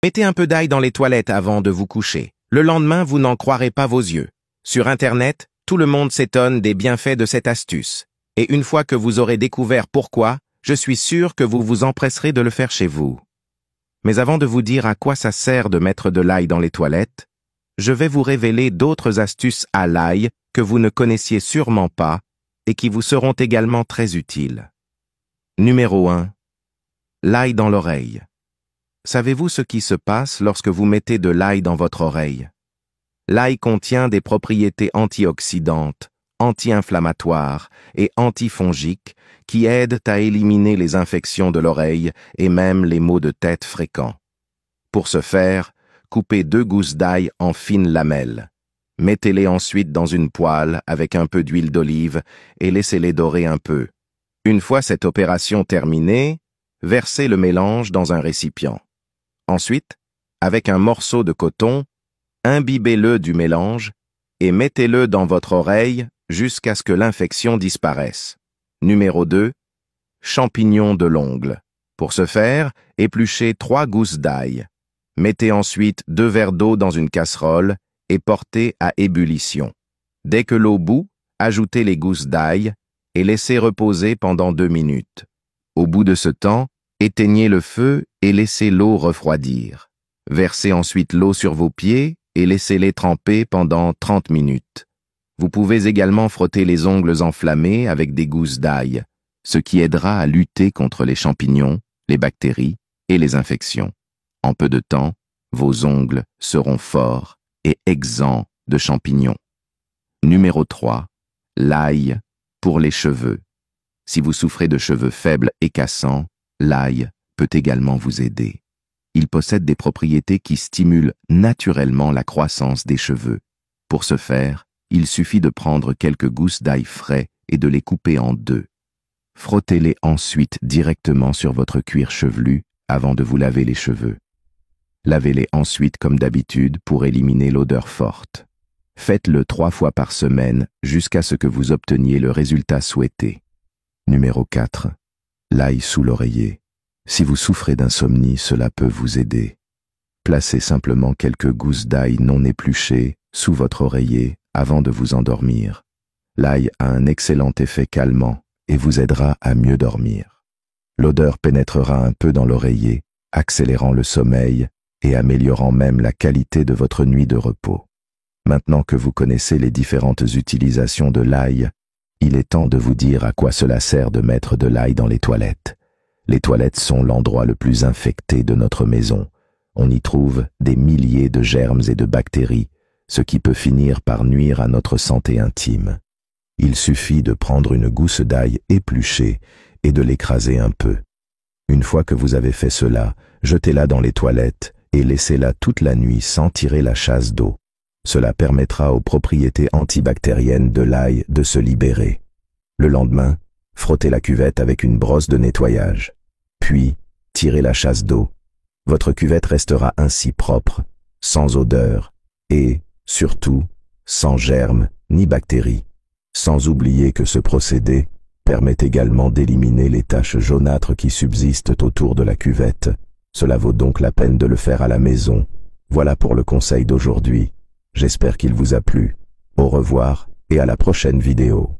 Mettez un peu d'ail dans les toilettes avant de vous coucher. Le lendemain, vous n'en croirez pas vos yeux. Sur Internet, tout le monde s'étonne des bienfaits de cette astuce. Et une fois que vous aurez découvert pourquoi, je suis sûr que vous vous empresserez de le faire chez vous. Mais avant de vous dire à quoi ça sert de mettre de l'ail dans les toilettes, je vais vous révéler d'autres astuces à l'ail que vous ne connaissiez sûrement pas et qui vous seront également très utiles. Numéro 1. L'ail dans l'oreille. Savez-vous ce qui se passe lorsque vous mettez de l'ail dans votre oreille? L'ail contient des propriétés antioxydantes, anti-inflammatoires et antifongiques qui aident à éliminer les infections de l'oreille et même les maux de tête fréquents. Pour ce faire, coupez 2 gousses d'ail en fines lamelles. Mettez-les ensuite dans une poêle avec un peu d'huile d'olive et laissez-les dorer un peu. Une fois cette opération terminée, versez le mélange dans un récipient. Ensuite, avec un morceau de coton, imbibez-le du mélange et mettez-le dans votre oreille jusqu'à ce que l'infection disparaisse. Numéro 2. Champignons de l'ongle. Pour ce faire, épluchez 3 gousses d'ail. Mettez ensuite 2 verres d'eau dans une casserole et portez à ébullition. Dès que l'eau bout, ajoutez les gousses d'ail et laissez reposer pendant 2 minutes. Au bout de ce temps, éteignez le feu et laissez l'eau refroidir. Versez ensuite l'eau sur vos pieds et laissez-les tremper pendant 30 minutes. Vous pouvez également frotter les ongles enflammés avec des gousses d'ail, ce qui aidera à lutter contre les champignons, les bactéries et les infections. En peu de temps, vos ongles seront forts et exempts de champignons. Numéro 3. L'ail pour les cheveux. Si vous souffrez de cheveux faibles et cassants, l'ail peut également vous aider. Il possède des propriétés qui stimulent naturellement la croissance des cheveux. Pour ce faire, il suffit de prendre quelques gousses d'ail frais et de les couper en 2. Frottez-les ensuite directement sur votre cuir chevelu avant de vous laver les cheveux. Lavez-les ensuite comme d'habitude pour éliminer l'odeur forte. Faites-le 3 fois par semaine jusqu'à ce que vous obteniez le résultat souhaité. Numéro 4. L'ail sous l'oreiller. Si vous souffrez d'insomnie, cela peut vous aider. Placez simplement quelques gousses d'ail non épluchées sous votre oreiller avant de vous endormir. L'ail a un excellent effet calmant et vous aidera à mieux dormir. L'odeur pénétrera un peu dans l'oreiller, accélérant le sommeil et améliorant même la qualité de votre nuit de repos. Maintenant que vous connaissez les différentes utilisations de l'ail, il est temps de vous dire à quoi cela sert de mettre de l'ail dans les toilettes. Les toilettes sont l'endroit le plus infecté de notre maison. On y trouve des milliers de germes et de bactéries, ce qui peut finir par nuire à notre santé intime. Il suffit de prendre une gousse d'ail épluchée et de l'écraser un peu. Une fois que vous avez fait cela, jetez-la dans les toilettes et laissez-la toute la nuit sans tirer la chasse d'eau. Cela permettra aux propriétés antibactériennes de l'ail de se libérer. Le lendemain, frottez la cuvette avec une brosse de nettoyage. Puis, tirez la chasse d'eau. Votre cuvette restera ainsi propre, sans odeur et, surtout, sans germes ni bactéries. Sans oublier que ce procédé permet également d'éliminer les taches jaunâtres qui subsistent autour de la cuvette. Cela vaut donc la peine de le faire à la maison. Voilà pour le conseil d'aujourd'hui. J'espère qu'il vous a plu. Au revoir et à la prochaine vidéo.